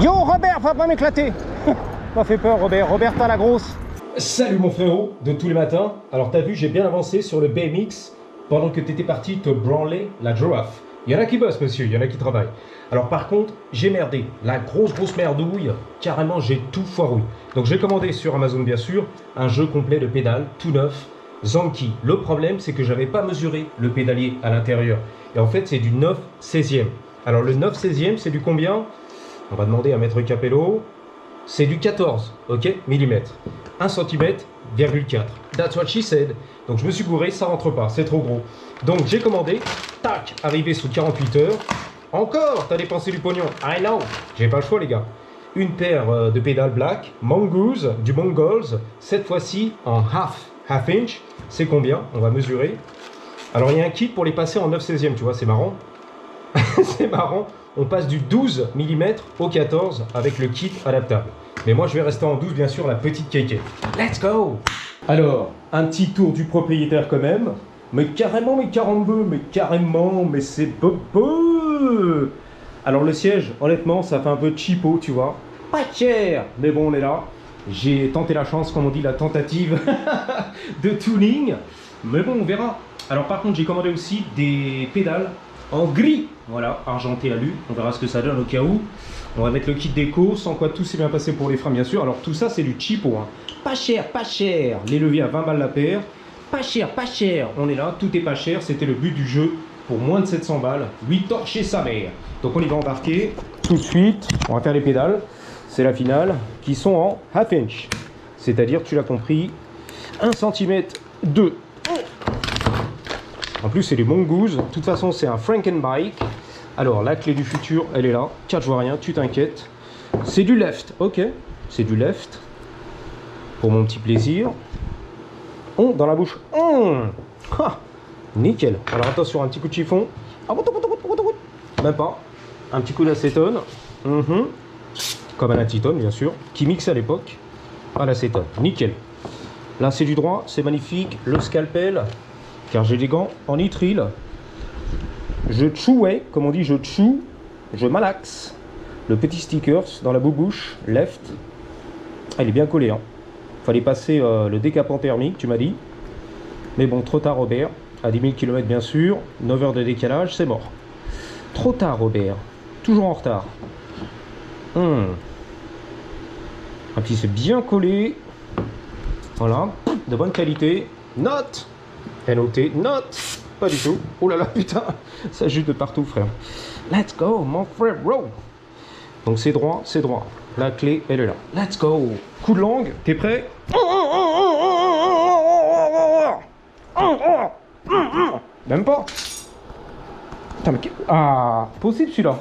Yo Robert, va pas m'éclater. M'a fait peur Robert, Robert t'as la grosse. Salut mon frérot de tous les matins. Alors t'as vu, j'ai bien avancé sur le BMX pendant que t'étais parti te branler la giraffe. Il y en a qui bossent monsieur, il y en a qui travaillent. Alors par contre, j'ai merdé, la grosse merdouille, carrément j'ai tout foirouille. Donc j'ai commandé sur Amazon bien sûr, un jeu complet de pédales, tout neuf, Zanki. Le problème c'est que j'avais pas mesuré le pédalier à l'intérieur. Et en fait c'est du 9/16e. Alors le 9/16e c'est du combien? On va demander à Maître Capello. C'est du 14, ok, millimètres. 1 cm,4. That's what she said. Donc je me suis gouré, ça rentre pas, c'est trop gros. Donc j'ai commandé, tac, arrivé sous 48 heures. Encore, t'as dépensé du pognon. I know. J'ai pas le choix les gars. Une paire de pédales black, Mongoose, du Mongols, cette fois-ci en half inch. C'est combien? On va mesurer. Alors il y a un kit pour les passer en 9/16e, tu vois, c'est marrant. C'est marrant. On passe du 12 mm au 14 avec le kit adaptable. Mais moi je vais rester en 12 bien sûr, la petite cake. Let's go! Alors, un petit tour du propriétaire quand même. Mais carrément, mais c'est bobo! Alors le siège, honnêtement, ça fait un peu cheapo, tu vois. Pas cher! Mais bon, on est là. J'ai tenté la chance, comme on dit, la tentative de tuning. Mais bon, on verra. Alors par contre, j'ai commandé aussi des pédales en gris, voilà, argenté alu, on verra ce que ça donne au cas où. On va mettre le kit déco, sans quoi tout s'est bien passé pour les freins bien sûr. Alors tout ça c'est du cheapo, hein. Pas cher, les leviers à 20 balles la paire. Pas cher, on est là, tout est pas cher, c'était le but du jeu. Pour moins de 700 balles, 8 torches sa mère. Donc on y va embarquer tout de suite, on va faire les pédales. C'est la finale, qui sont en half inch. C'est-à-dire, tu l'as compris, 1 cm de... En plus, c'est des Mongoose. De toute façon, c'est un Frankenbike. Alors, la clé du futur, elle est là. Tiens, je vois rien, tu t'inquiètes. C'est du left, ok. C'est du left. Pour mon petit plaisir. Dans la bouche. Ha, nickel. Alors, attention, un petit coup de chiffon. Même pas. Un petit coup d'acétone. Comme un acétone, bien sûr. Qui mixe à l'époque. À l'acétone. Nickel. Là, c'est du droit. C'est magnifique. Le scalpel. Car j'ai des gants en nitrile. Je chouais, comme on dit, je malaxe. Le petit stickers dans la boubouche, left. Ah, il est bien collé, hein. Fallait passer le décapant thermique, tu m'as dit. Mais bon, trop tard Robert. À 10 000 km bien sûr. 9 heures de décalage, c'est mort. Trop tard Robert. Toujours en retard. Un petit, c'est bien collé. Voilà, de bonne qualité. Note. Noté, note, pas du tout. Oh là là, putain, ça jute de partout, frère. Let's go, mon frère, bro. Donc c'est droit, c'est droit. La clé, elle est là. Let's go. Coup de langue, t'es prêt? Même pas. Putain, mais... Ah, possible celui-là.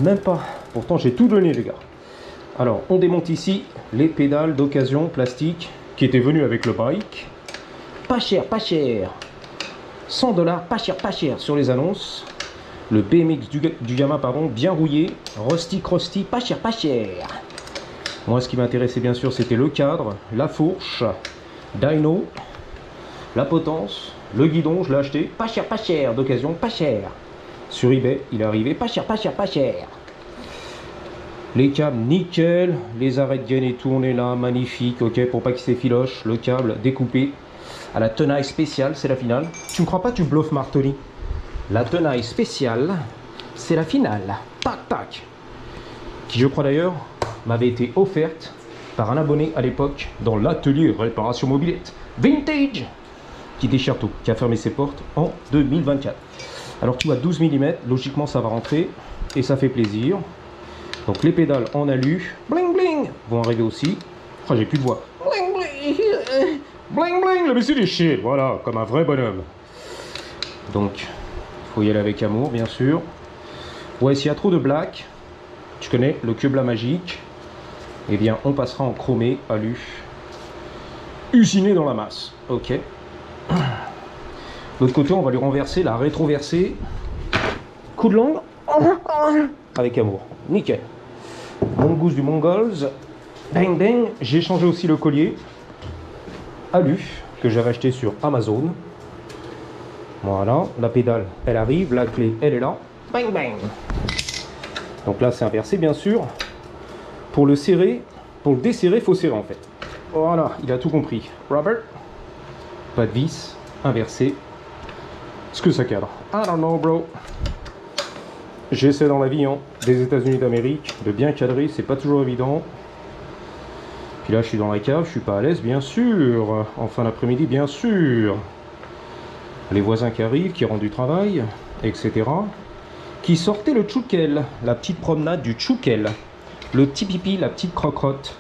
Même pas. Pourtant, j'ai tout donné, les gars. Alors, on démonte ici les pédales d'occasion plastique qui étaient venues avec le bike. Pas cher, 100 $, pas cher sur les annonces. Le BMX du gamin, pardon, bien rouillé, rusty, pas cher. Moi, ce qui m'intéressait bien sûr, c'était le cadre, la fourche, dyno, la potence, le guidon, je l'ai acheté, pas cher, d'occasion, pas cher. Sur eBay, il est arrivé, pas cher. Les câbles, nickel, les arrêts de gaine et tout, on est là, magnifique, ok, pour pas qu'il s'effiloche, le câble découpé. À la tenaille spéciale, c'est la finale. Tu me crois pas, tu bluffes Martoni. La tenaille spéciale, c'est la finale. Tac. Qui, je crois d'ailleurs, m'avait été offerte par un abonné à l'époque dans l'atelier réparation mobilette Vintage, qui déchire tout, qui a fermé ses portes en 2024. Alors tu vois, 12 mm, logiquement ça va rentrer et ça fait plaisir. Donc les pédales en alu, bling, vont arriver aussi. Oh, j'ai plus de voix. Bling, le monsieur des shit, voilà, comme un vrai bonhomme. Donc, il faut y aller avec amour, bien sûr. Ouais, s'il y a trop de black, tu connais le Cubla magique, eh bien, on passera en chromé, alu, usiné dans la masse. Ok. De l'autre côté, on va lui renverser la rétroversée. Coup de langue. Avec amour. Nickel. Mongoose du Mongols. Bang. J'ai changé aussi le collier. Alu que j'avais acheté sur Amazon. Voilà, la pédale elle arrive, la clé elle est là. Bang. Donc là c'est inversé bien sûr. Pour le serrer, pour le desserrer, il faut serrer en fait. Voilà, il a tout compris. Robert, pas de vis, inversé. Est-ce que ça cadre? I don't know bro. J'essaie dans la vie hein, des États-Unis d'Amérique de bien cadrer, c'est pas toujours évident. Puis là je suis dans la cave, je suis pas à l'aise bien sûr. En fin d'après-midi bien sûr. Les voisins qui arrivent, qui rendent du travail, etc. Qui sortaient le tchoukel, la petite promenade du tchoukel. Le petit pipi, la petite croque-crotte.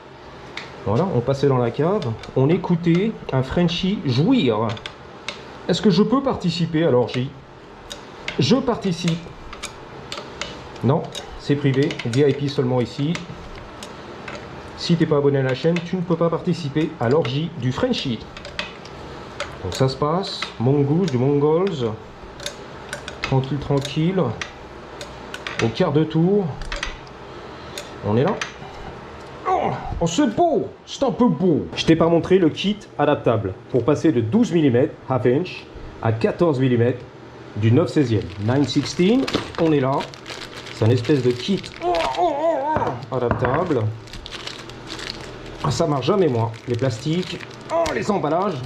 Voilà, on passait dans la cave, on écoutait un Frenchie jouir. Est-ce que je peux participer à l'orgie? Je participe. Non, c'est privé, VIP seulement ici. Si t'es pas abonné à la chaîne, tu ne peux pas participer à l'orgie du Frenchie. Donc ça se passe, Mongoose, du Mongols. Tranquille, tranquille. Au quart de tour. On est là. Oh c'est beau, c'est un peu beau. Je t'ai pas montré le kit adaptable pour passer de 12 mm half inch à 14 mm du 9/16e. 9/16, on est là. C'est un espèce de kit adaptable. Ça marche jamais moi. Les plastiques, les emballages.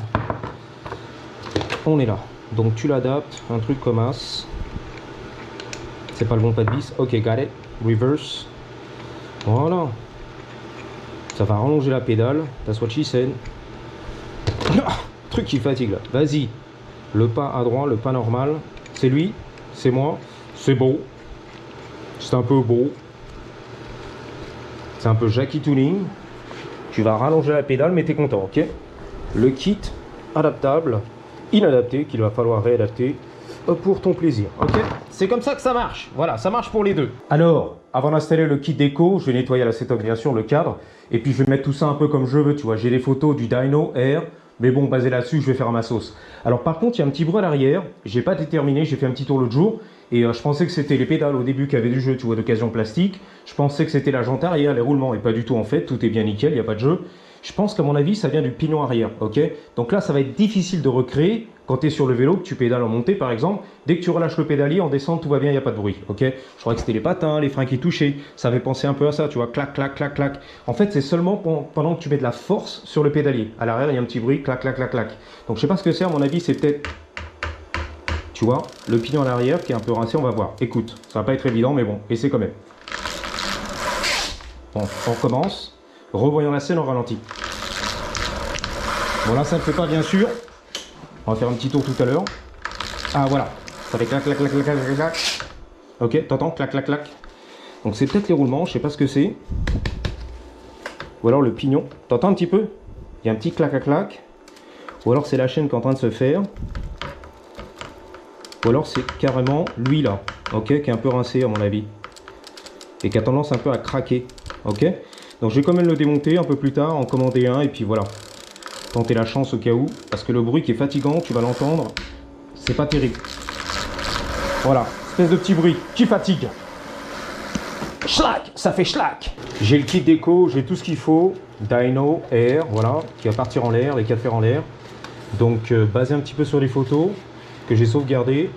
On est là. Donc tu l'adaptes, un truc comme as. C'est pas le bon pas de vis. Ok, got it. Reverse. Voilà. Ça va rallonger la pédale. That's what she said. Truc qui fatigue là. Vas-y. Le pas à droite, le pas normal. C'est lui. C'est moi. C'est beau. C'est un peu beau. C'est un peu Jackie Tuning. Tu vas rallonger la pédale, mais t'es content, ok? Le kit adaptable, inadapté, qu'il va falloir réadapter pour ton plaisir, ok? C'est comme ça que ça marche. Voilà, ça marche pour les deux. Alors, avant d'installer le kit déco, je vais nettoyer la setup, bien sûr, le cadre. Et puis, je vais mettre tout ça un peu comme je veux, tu vois. J'ai les photos du Dyno Air. Mais bon, basé là-dessus, je vais faire à ma sauce. Alors par contre, il y a un petit bruit à l'arrière. J'ai pas déterminé, j'ai fait un petit tour l'autre jour. Et je pensais que c'était les pédales au début qui avaient du jeu, tu vois, d'occasion plastique. Je pensais que c'était la jante arrière, les roulements. Et pas du tout en fait, tout est bien nickel, il n'y a pas de jeu. Je pense qu'à mon avis, ça vient du pignon arrière, ok? Donc là, ça va être difficile de recréer quand tu es sur le vélo, que tu pédales en montée par exemple. Dès que tu relâches le pédalier, en descente, tout va bien, il n'y a pas de bruit, ok? Je crois que c'était les patins, les freins qui touchaient. Ça avait pensé un peu à ça, tu vois, clac, clac, clac, clac. En fait, c'est seulement pendant que tu mets de la force sur le pédalier. À l'arrière, il y a un petit bruit, clac, clac, clac, clac. Donc je sais pas ce que c'est, à mon avis, c'est peut-être... Tu vois, le pignon à l'arrière qui est un peu rincé, on va voir. Écoute, ça va pas être évident, mais bon, essaie quand même. Bon, on recommence. Revoyons la scène en ralenti. Bon là ça ne fait pas bien sûr. On va faire un petit tour tout à l'heure. Ah voilà. Ça fait clac clac clac clac clac clac. Ok, t'entends? Clac clac clac. Donc c'est peut-être les roulements, je sais pas ce que c'est. Ou alors le pignon. T'entends un petit peu? Il y a un petit clac clac clac. Ou alors c'est la chaîne qui est en train de se faire. Ou alors c'est carrément lui là. Ok, qui est un peu rincé à mon avis. Et qui a tendance un peu à craquer. Ok. Donc je vais quand même le démonter un peu plus tard, en commander un et puis voilà. Tenter la chance au cas où, parce que le bruit qui est fatigant, tu vas l'entendre, c'est pas terrible. Voilà, espèce de petit bruit qui fatigue. Schlack, ça fait schlack. J'ai le kit déco, j'ai tout ce qu'il faut. Dyno Air, voilà, qui va partir en l'air, les 4 fers en l'air. Donc basé un petit peu sur les photos que j'ai sauvegardées.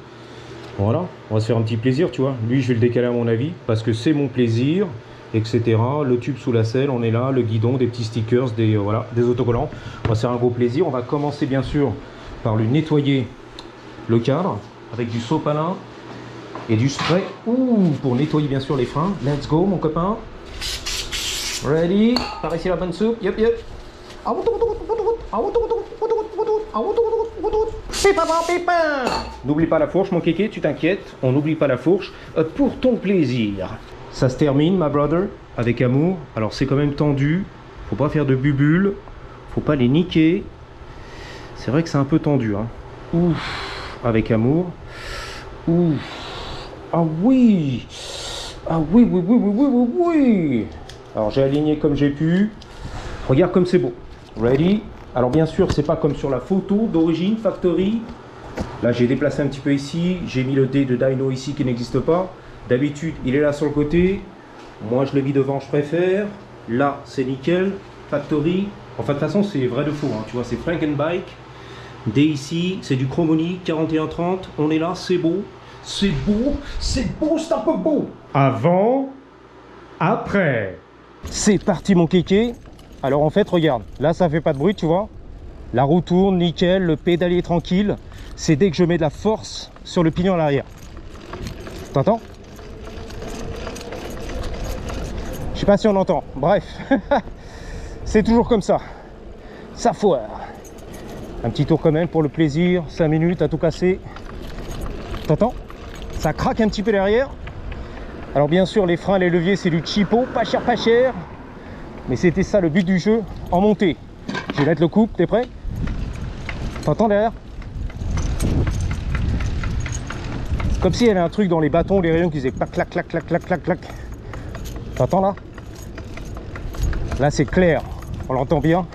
Voilà, on va se faire un petit plaisir, tu vois. Lui, je vais le décaler à mon avis, parce que c'est mon plaisir. Etc. Le tube sous la selle, on est là, le guidon, des petits stickers, des autocollants. On va se faire un gros plaisir. On va commencer bien sûr par lui nettoyer le cadre avec du sopalin et du spray pour nettoyer bien sûr les freins. Let's go mon copain. Ready? Par ici la bonne soupe. Yep yep. N'oublie pas la fourche mon kéké, tu t'inquiètes. On n'oublie pas la fourche pour ton plaisir. Ça se termine, ma brother, avec amour. Alors c'est quand même tendu. Faut pas faire de bubules. Faut pas les niquer. C'est vrai que c'est un peu tendu. Hein. Ouf, avec amour. Ouf. Ah oui. Ah oui, oui, oui, oui, oui, oui, oui. Alors j'ai aligné comme j'ai pu. Regarde comme c'est beau. Ready? Alors bien sûr, c'est pas comme sur la photo d'origine, factory. Là j'ai déplacé un petit peu ici. J'ai mis le dé de Dyno ici qui n'existe pas. D'habitude, il est là sur le côté. Moi, je le vis devant, je préfère. Là, c'est nickel. Factory. Enfin, de toute façon, c'est vrai de faux. Hein. Tu vois, c'est Frankenbike. D ici, c'est du Chromonix 4130. On est là, c'est beau. C'est beau. C'est beau, c'est un peu beau. Avant, après. C'est parti mon kéké. Alors en fait, regarde, là ça fait pas de bruit, tu vois. La roue tourne, nickel, le pédalier tranquille. C'est dès que je mets de la force sur le pignon à l'arrière. T'entends? Je sais pas si on entend. Bref, c'est toujours comme ça. Ça foire. Un petit tour quand même pour le plaisir. 5 minutes à tout casser. T'entends? Ça craque un petit peu derrière. Alors bien sûr, les freins, les leviers, c'est du cheapo, pas cher, pas cher. Mais c'était ça le but du jeu, en montée. Je vais mettre le couple, t'es prêt? T'entends derrière? C'est comme s'il y avait un truc dans les bâtons, les rayons qui faisaient clac, clac, clac, clac, clac, clac, clac. T'entends là? Là c'est clair, on l'entend bien.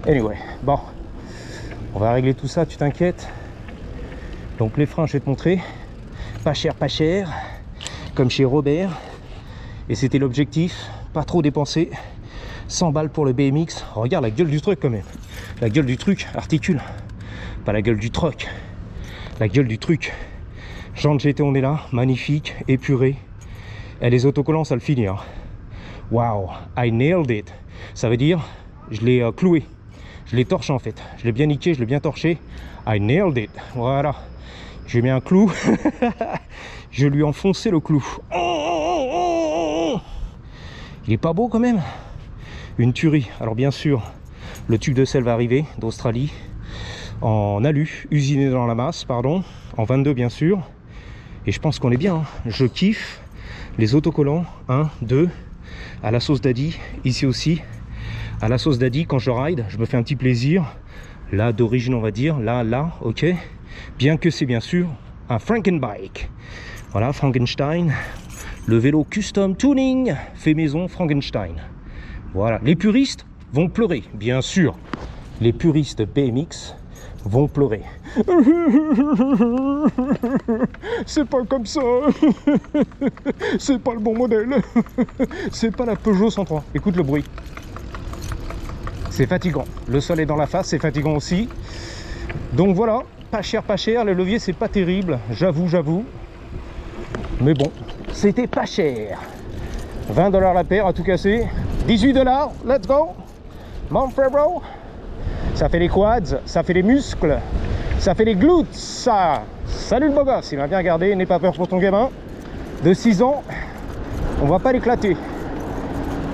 Anyway, bon, on va régler tout ça, tu t'inquiètes. Donc les freins, je vais te montrer. Pas cher, comme chez Robert. Et c'était l'objectif, pas trop dépenser. 100 balles pour le BMX. Oh, regarde la gueule du truc quand même. La gueule du truc, articule. Pas la gueule du truck. La gueule du truc. Jantes GT, on est là, magnifique, épuré. Et les autocollants, ça le finit. Hein. Wow, I nailed it. Ça veut dire, je l'ai cloué. Je l'ai torché en fait. Je l'ai bien niqué, je l'ai bien torché. I nailed it. Voilà. J'ai mis un clou. Je lui ai enfoncé le clou. Il est pas beau quand même. Une tuerie. Alors bien sûr, le tube de sel va arriver d'Australie. En alu, usiné dans la masse, pardon. En 22 bien sûr. Et je pense qu'on est bien. Hein. Je kiffe. Les autocollants. 1, 2. À la sauce daddy. Ici aussi. À la sauce daddy, quand je ride, je me fais un petit plaisir. Là, d'origine, on va dire. Là, ok. Bien que c'est bien sûr un Frankenbike. Voilà, Frankenstein. Le vélo custom tuning fait maison Frankenstein. Voilà, les puristes vont pleurer, bien sûr. Les puristes BMX vont pleurer. C'est pas comme ça. C'est pas le bon modèle. C'est pas la Peugeot 103. Écoute le bruit. C'est fatigant. Le sol est dans la face, c'est fatigant aussi. Donc voilà, pas cher, le levier c'est pas terrible, j'avoue. Mais bon, c'était pas cher. 20 $ la paire à tout casser. 18 $, let's go. Mon frère bro. Ça fait les quads, ça fait les muscles, ça fait les glutes, ça. Salut le beau gosse, il m'a bien regardé, n'aie pas peur pour ton gamin. De 6 ans, on va pas l'éclater.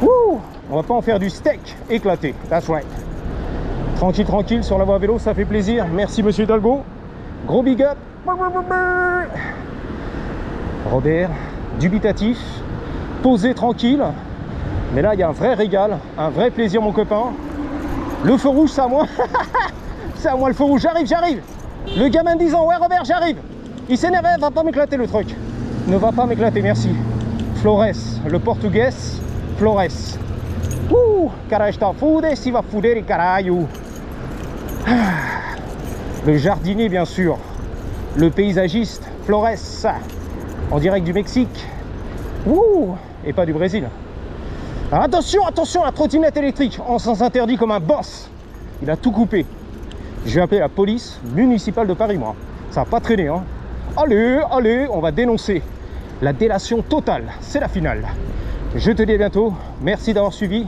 Wouh, on va pas en faire du steak éclaté, that's right. Tranquille sur la voie vélo, ça fait plaisir. Merci monsieur Hidalgo. Gros big up. Robert, dubitatif, posé tranquille. Mais là, il y a un vrai régal, un vrai plaisir, mon copain. Le feu rouge, c'est à moi. C'est à moi le feu rouge. J'arrive. Le gamin de 10 ans, ouais Robert, j'arrive. Il s'énerve, va pas m'éclater le truc. Ne va pas m'éclater, merci. Flores, le portugais, Flores. Cara está fude, si va fuder, caralho. Le jardinier, bien sûr. Le paysagiste, Flores, en direct du Mexique. Et pas du Brésil. Alors attention, la trottinette électrique, en sens interdit comme un boss. Il a tout coupé. Je vais appeler la police municipale de Paris, moi. Ça va pas traîner, hein. Allez, on va dénoncer. La délation totale, c'est la finale. Je te dis à bientôt. Merci d'avoir suivi.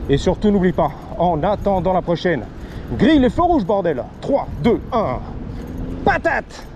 Et surtout, n'oublie pas, en attendant la prochaine, grille les feux rouges, bordel. 3, 2, 1. Patate!